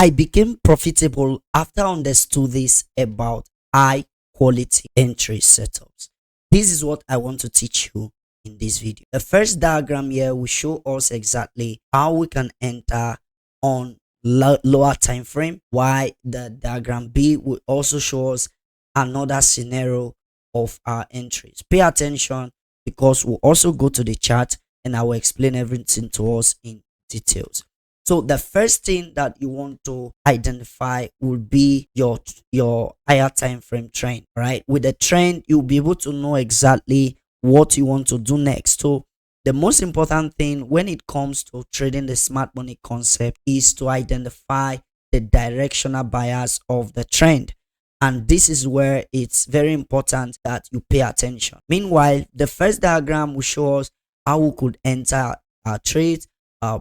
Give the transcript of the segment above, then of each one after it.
I became profitable after I understood this about high quality entry setups. This is what I want to teach you in this video. The first diagram here will show us exactly how we can enter on lower time frame, while the diagram B will also show us another scenario of our entries. Pay attention, because we'll also go to the chart and I will explain everything to us in details. So the first thing that you want to identify will be your higher time frame trend, right? With the trend, you'll be able to know exactly what you want to do next. So the most important thing when it comes to trading the smart money concept is to identify the directional bias of the trend. And this is where it's very important that you pay attention. Meanwhile, the first diagram will show us how we could enter our trades,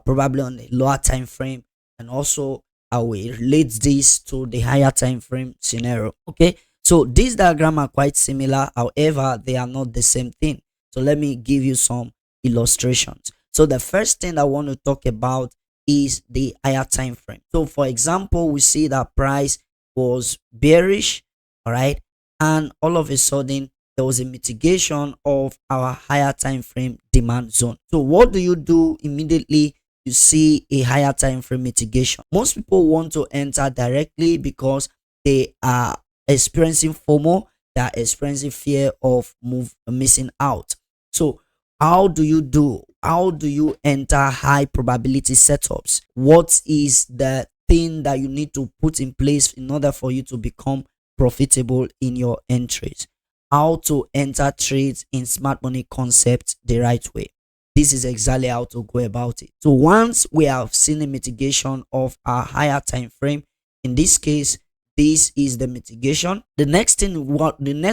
probably on a lower time frame, and also how we relate this to the higher time frame scenario. Okay, so these diagrams are quite similar, however they are not the same thing. So let me give you some illustrations. So the first thing I want to talk about is the higher time frame. So for example, we see that price was bearish, all right, and all of a sudden there was a mitigation of our higher time frame demand zone. So what do you do immediately you see a higher time frame mitigation? Most people want to enter directly because they are experiencing FOMO, they are experiencing fear of missing out. So how do you enter high probability setups? What is the thing that you need to put in place in order for you to become profitable in your entries? How to enter trades in smart money concept the right way. This is exactly how to go about it. So once we have seen a mitigation of our higher time frame, in this case, this is the mitigation. The next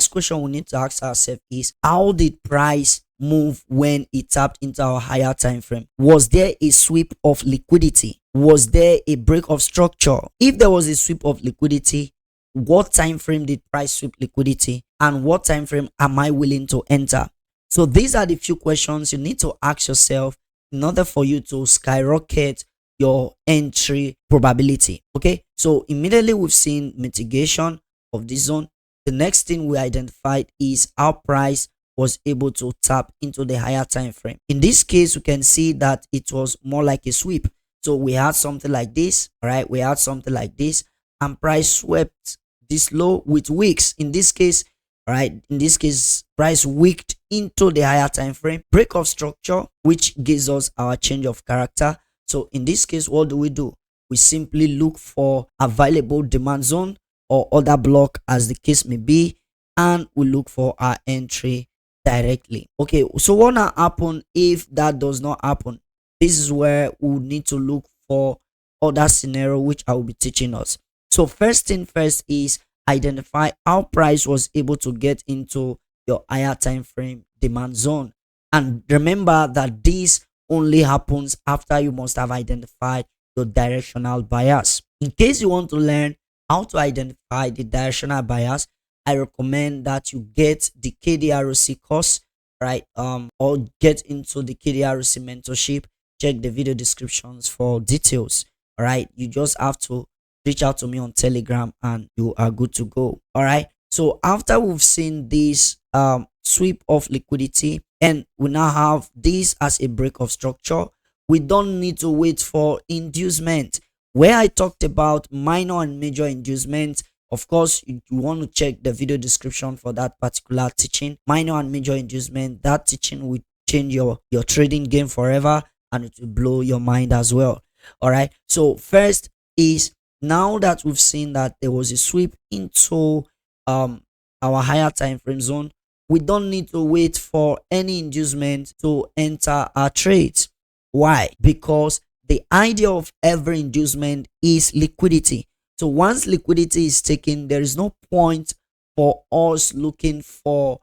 question we need to ask ourselves is, how did price move when it tapped into our higher time frame? Was there a sweep of liquidity? Was there a break of structure? If there was a sweep of liquidity, what time frame did price sweep liquidity, and what time frame am I willing to enter? So these are the few questions you need to ask yourself in order for you to skyrocket your entry probability. Okay, so immediately we've seen mitigation of this zone. The next thing we identified is how price was able to tap into the higher time frame. In this case, we can see that it was more like a sweep. So we had something like this, all right? We had something like this, and price swept this low with wicks. In this case, all right, in this case, price wicked into the higher time frame, break of structure, which gives us our change of character. So in this case, what do? We simply look for available demand zone or other block as the case may be, and we look for our entry directly. Okay, so what will happen if that does not happen? This is where we need to look for other scenario, which I will be teaching us. So first thing first is identify how price was able to get into your higher time frame demand zone. And remember that this only happens after you must have identified your directional bias. In case you want to learn how to identify the directional bias, I recommend that you get the KDRC course, right? Or get into the KDRC mentorship. Check the video descriptions for details. All right, you just have to reach out to me on Telegram and you are good to go. All right, so after we've seen this sweep of liquidity and we now have this as a break of structure, we don't need to wait for inducement. Where I talked about minor and major inducement, of course you want to check the video description for that particular teaching. Minor and major inducement, that teaching will change your trading game forever, and it will blow your mind as well. All right, so first is, now that we've seen that there was a sweep into our higher time frame zone, we don't need to wait for any inducement to enter our trades. Why? Because the idea of every inducement is liquidity. So once liquidity is taken, there is no point for us looking for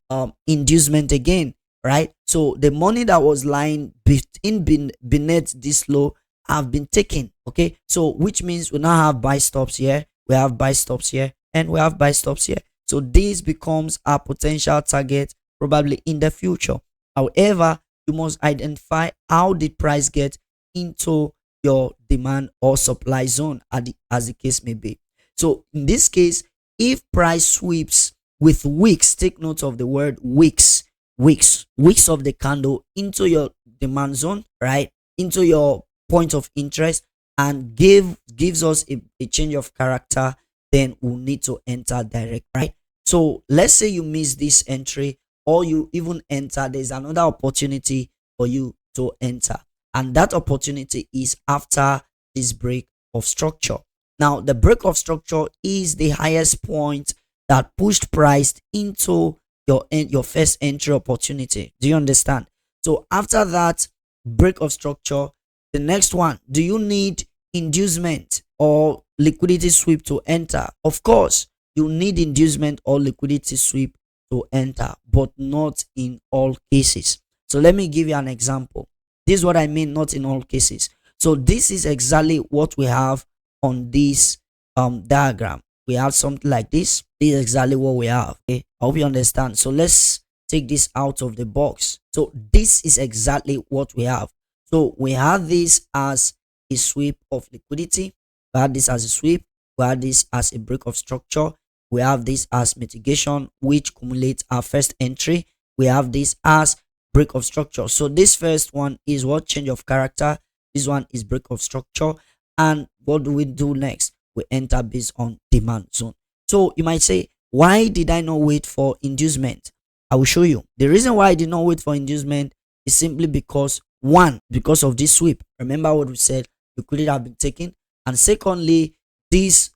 inducement again, right? So the money that was lying beneath this low have been taken. Okay, so which means we now have buy stops here, we have buy stops here, and we have buy stops here. So this becomes our potential target probably in the future. However, you must identify how did price get into your demand or supply zone as the case may be. So in this case, if price sweeps with wicks, take note of the word wicks of the candle into your demand zone, right, into your point of interest, and gives us a change of character, then we'll need to enter direct, right? So let's say you miss this entry, or you even enter, there's another opportunity for you to enter, and that opportunity is after this break of structure. Now the break of structure is the highest point that pushed price into your first entry opportunity. Do you understand? So after that break of structure, the next one, do you need inducement or liquidity sweep to enter? Of course you need inducement or liquidity sweep to enter, but not in all cases. So let me give you an example. This is what I mean, not in all cases. So this is exactly what we have on this diagram. We have something like this. This is exactly what we have. Okay, I hope you understand. So let's take this out of the box. So this is exactly what we have. So we have this as a sweep of liquidity. We have this as a sweep. We have this as a break of structure. We have this as mitigation, which cumulates our first entry. We have this as break of structure. So this first one is what? Change of character. This one is break of structure. And what do we do next? We enter based on demand zone. So you might say, why did I not wait for inducement? I will show you. The reason why I did not wait for inducement is simply because, one, because of this sweep. Remember what we said, liquidity have been taken. And secondly, this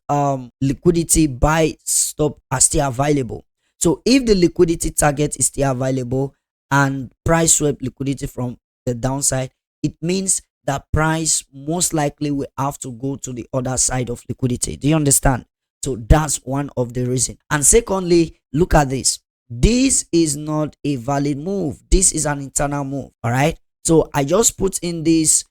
liquidity buy stop are still available. So if the liquidity target is still available and price swept liquidity from the downside, it means that price most likely will have to go to the other side of liquidity. Do you understand? So that's one of the reasons. And secondly, look at this. This is not a valid move. This is an internal move. All right. So I just put in this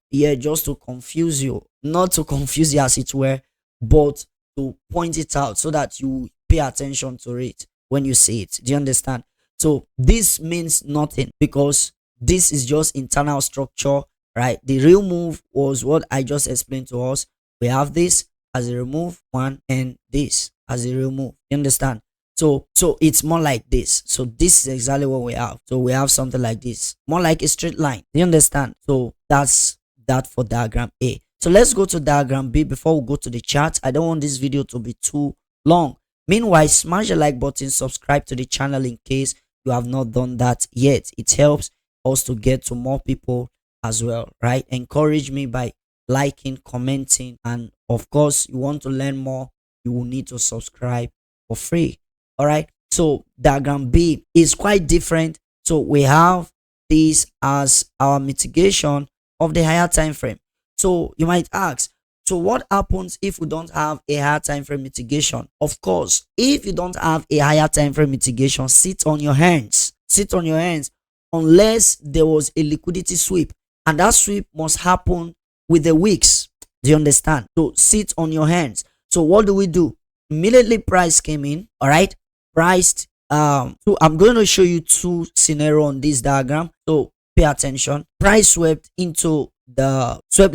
here just to confuse you, not to confuse you as it were, but to point it out so that you pay attention to it when you see it. Do you understand? So this means nothing because this is just internal structure, right? The real move was what I just explained to us. We have this as a remove one and this as a real move. You understand? So it's more like this. So this is exactly what we have. So we have something like this, more like a straight line. You understand? So that's that for diagram A. So let's go to diagram B before we go to the chart. I don't want this video to be too long. Meanwhile, smash the like button, subscribe to the channel in case you have not done that yet. It helps us to get to more people as well, right? Encourage me by liking, commenting, and of course, you want to learn more, you will need to subscribe for free. All right. So diagram B is quite different. So we have this as our mitigation of the higher time frame. So you might ask, so what happens if we don't have a higher time frame mitigation? Of course, if you don't have a higher time frame mitigation, sit on your hands. Sit on your hands unless there was a liquidity sweep, and that sweep must happen with the wicks. Do you understand? So sit on your hands. So what do? Immediately price came in. All right, priced. So I'm going to show you two scenarios on this diagram. So pay attention. Price swept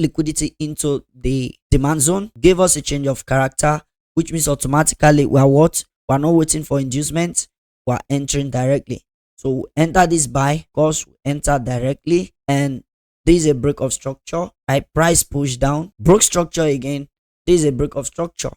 liquidity into the demand zone, gave us a change of character, which means automatically we are what? We are not waiting for inducement. We are entering directly. So we enter this buy, because we enter directly, and this is a break of structure. Right? Price push down, broke structure again. This is a break of structure.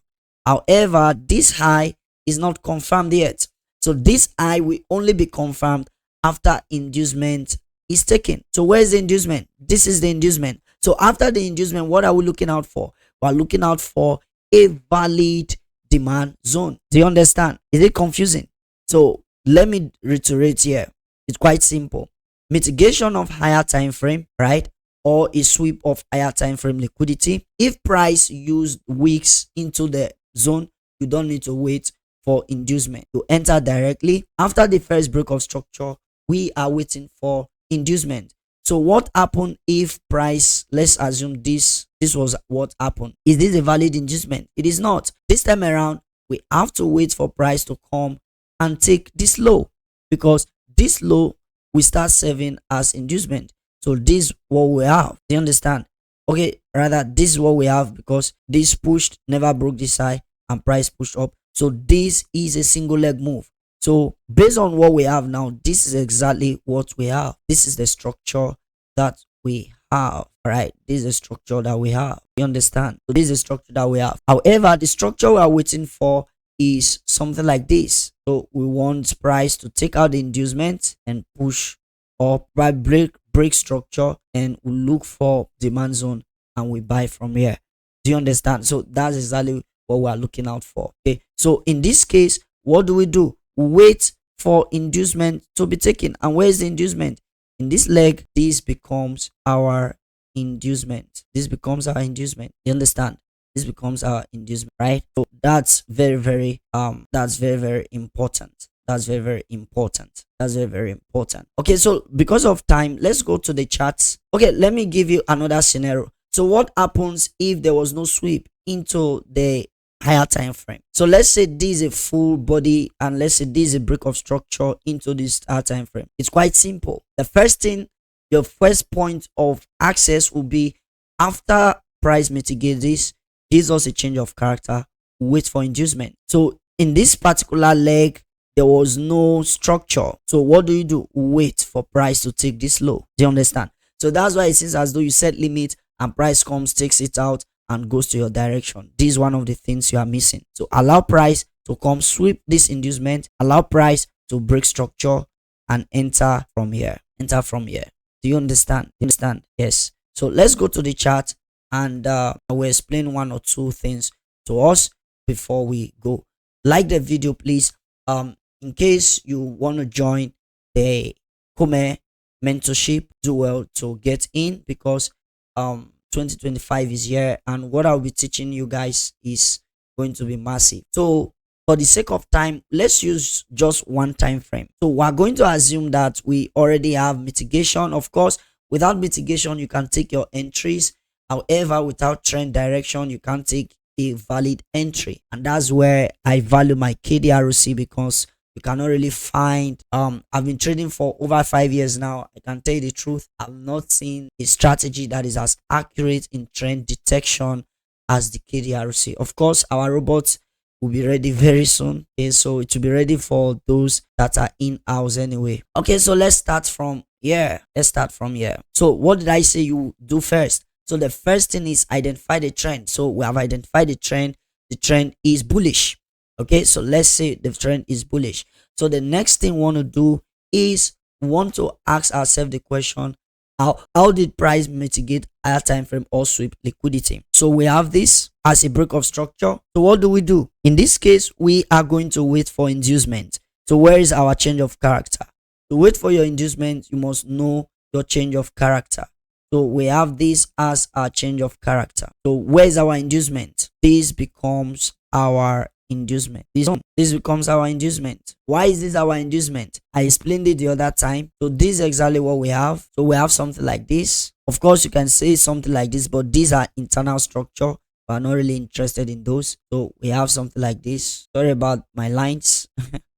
However, this high is not confirmed yet. So this high will only be confirmed after inducement is taken. So where is the inducement? This is the inducement. So after the inducement, what are we looking out for? We're looking out for a valid demand zone. Do you understand? Is it confusing? So let me reiterate here. It's quite simple. Mitigation of higher time frame, right? Or a sweep of higher time frame liquidity. If price used wicks into the zone, you don't need to wait for inducement. You enter directly. After the first break of structure, we are waiting for inducement. So what happened if price, let's assume this was what happened. Is this a valid inducement? It is not. This time around, we have to wait for price to come and take this low, because this low will start serving as inducement. So this is what we have. Do you understand? Okay, rather this is what we have, because this pushed, never broke this high, and price pushed up. So this is a single leg move. So based on what we have now, this is exactly what we have. This is the structure that we have. All right, this is the structure that we have. You understand? So this is the structure that we have. However, the structure we are waiting for is something like this. So we want price to take out the inducement and push up by break structure, and we look for demand zone and we buy from here. Do you understand? So that's exactly what we are looking out for. Okay, so in this case, what do? We wait for inducement to be taken. And where is the inducement? In this leg, this becomes our inducement. This becomes our inducement. You understand? This becomes our inducement, right? So that's very very important. That's very important. That's very important. Okay, so because of time, let's go to the charts. Okay, let me give you another scenario. So what happens if there was no sweep into the higher time frame? So let's say this is a full body, and let's say this is a break of structure into this higher time frame. It's quite simple. The first thing, your first point of access will be, after price mitigate this, gives us a change of character, wait for inducement. So in this particular leg, there was no structure. So what do? Wait for price to take this low. Do you understand? So that's why it seems as though you set limit and price comes, takes it out, and goes to your direction. This is one of the things you are missing. So allow price to come, sweep this inducement, allow price to break structure, and enter from here. Enter from here. Do you understand? Understand? Yes. So let's go to the chart, and we'll explain one or two things to us before we go. Like the video, please. In case you want to join the Kome mentorship, do well to get in, because 2025 is here, and what I'll be teaching you guys is going to be massive. So for the sake of time, let's use just one time frame. So we're going to assume that we already have mitigation. Of course, without mitigation, you can take your entries. However, without trend direction, you can't take a valid entry, and that's where I value my KDRC, because you cannot really find. I've been trading for over 5 years now. I can tell you the truth, I've not seen a strategy that is as accurate in trend detection as the KDRC. Of course, our robots will be ready very soon. Okay, so it will be ready for those that are in-house anyway. Okay, so let's start from here. So what did I say you do first? So the first thing is identify the trend. So we have identified the trend. The trend is bullish. Okay, so let's say the trend is bullish. So the next thing we want to do is we want to ask ourselves the question, how did price mitigate higher time frame or sweep liquidity? So we have this as a break of structure. So what do? In this case, we are going to wait for inducement. So where is our change of character? To wait for your inducement, you must know your change of character. So we have this as our change of character. So where is our inducement? This becomes our inducement. This becomes our inducement. Why is this our inducement? I explained it the other time. So this is exactly what we have. So we have something like this. Of course, you can say something like this, but these are internal structure. We're not really interested in those. So we have something like this. Sorry about my lines.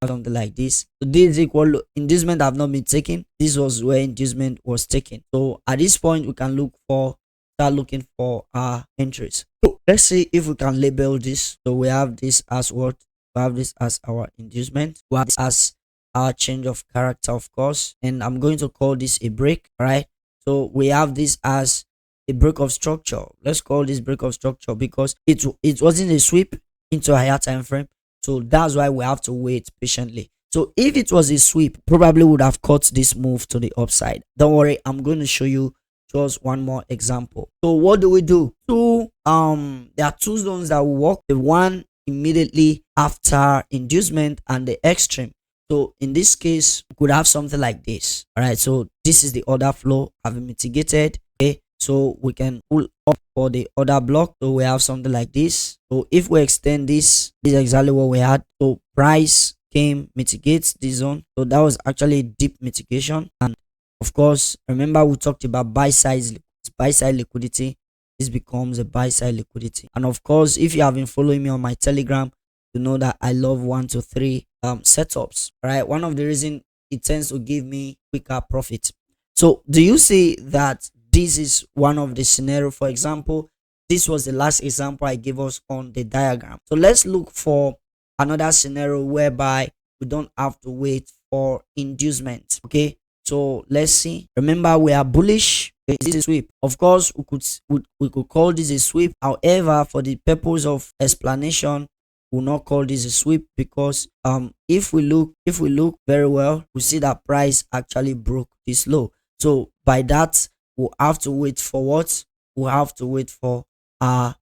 Something like this. So this is equal to inducement have not been taken. This was where inducement was taken. So at this point, we can start looking for our entries. So let's see if we can label this. So we have this as what? We have this as our inducement. We have this as our change of character, of course. And I'm going to call this a break, right? So we have this as a break of structure. Let's call this break of structure because it wasn't a sweep into a higher time frame. So that's why we have to wait patiently. So if it was a sweep, probably would have caught this move to the upside. Don't worry, I'm going to show you just one more example. So what do? There are two zones that will work. The one immediately after inducement and the extreme. So in this case, we could have something like this. All right. So this is the order flow having mitigated. Okay. So we can pull up for the order block. So we have something like this. So if we extend this is exactly what we had. So price came, mitigates this zone. So that was actually deep mitigation. And of course, remember we talked about buy side liquidity. This becomes a buy side liquidity. And of course, if you have been following me on my Telegram, you know that I love 1 to 3 setups. Right. One of the reasons it tends to give me quicker profit. So do you see that this is one of the scenario. For example, this was the last example I gave us on the diagram. So let's look for another scenario whereby we don't have to wait for inducement. Okay, so let's see. Remember, we are bullish. This is a sweep. Of course, we could call this a sweep. However, for the purpose of explanation, we'll not call this a sweep, because if we look very well, we see that price actually broke this low. So by that, we'll have to wait for what? We'll have to wait for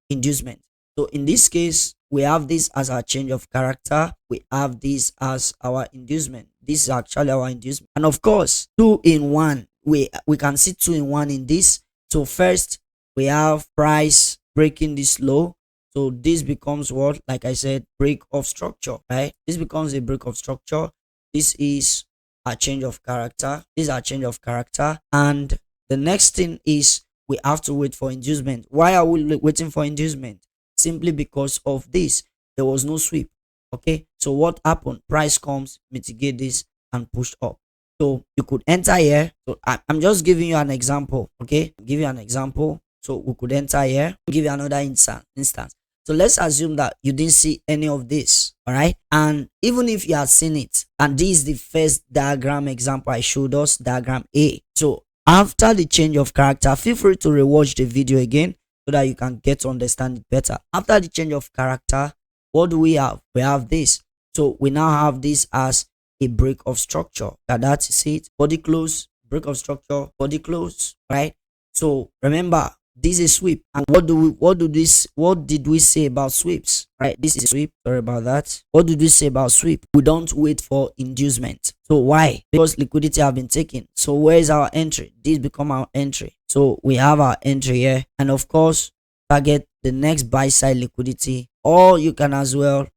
inducement. So in this case, we have this as our change of character. We have this as our inducement. This is actually our inducement. And of course, 2 in 1. We can see 2 in 1 in this. So first, we have price breaking this low. So this becomes what? Like I said, break of structure, right? This becomes a break of structure. This is a change of character. This is a change of character. And the next thing is we have to wait for inducement. Why are we waiting for inducement? Simply because of this. There was no sweep. Okay. So what happened? Price comes, mitigate this, and push up. So you could enter here. So I'm just giving you an example. Okay. Give you an example. So we could enter here. Give you another instance. So let's assume that you didn't see any of this. All right. And even if you had seen it, and this is the first diagram example I showed us, diagram A. So after the change of character, feel free to rewatch the video again so that you can get to understand it better. After the change of character, what do we have? We have this. So we now have this as a break of structure. That is it. Body close, break of structure, body close, right? So remember, this is sweep. And what did we say about sweeps? Right, this is sweep. Sorry about that. What did we say about sweep? We don't wait for inducement. So why? Because liquidity have been taken. So where is our entry? This become our entry. So we have our entry here, and of course target the next buy side liquidity, or you can as well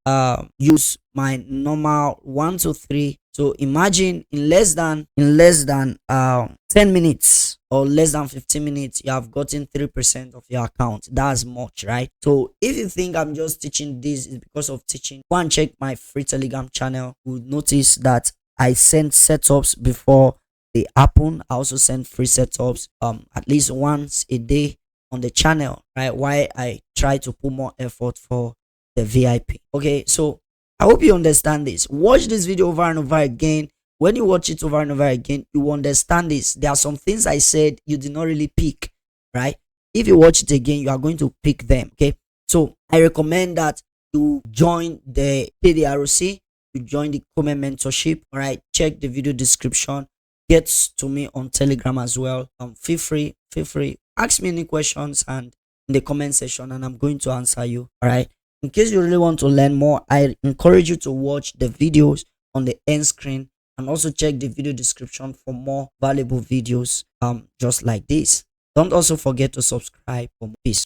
use my normal 1 to 3. So imagine in less than 10 minutes or less than 15 minutes, you have gotten 3% of your account. That's much, right? So if you think I'm just teaching this is because of teaching, go and check my free Telegram channel. You'll notice that I send setups before they happen. I also send free setups at least once a day on the channel, right? Why I try to put more effort for the VIP. Okay, so I hope you understand this. Watch this video over and over again. When you watch it over and over again, you understand this. There are some things I said you did not really pick, right? If you watch it again, you are going to pick them. Okay, so I recommend that you join the KDRC, you join the Kome mentorship. All right, check the video description. Get to me on Telegram as well. Feel free, ask me any questions and in the comment section, and I'm going to answer you. All right. In case you really want to learn more, I encourage you to watch the videos on the end screen and also check the video description for more valuable videos just like this. Don't also forget to subscribe for more. Peace.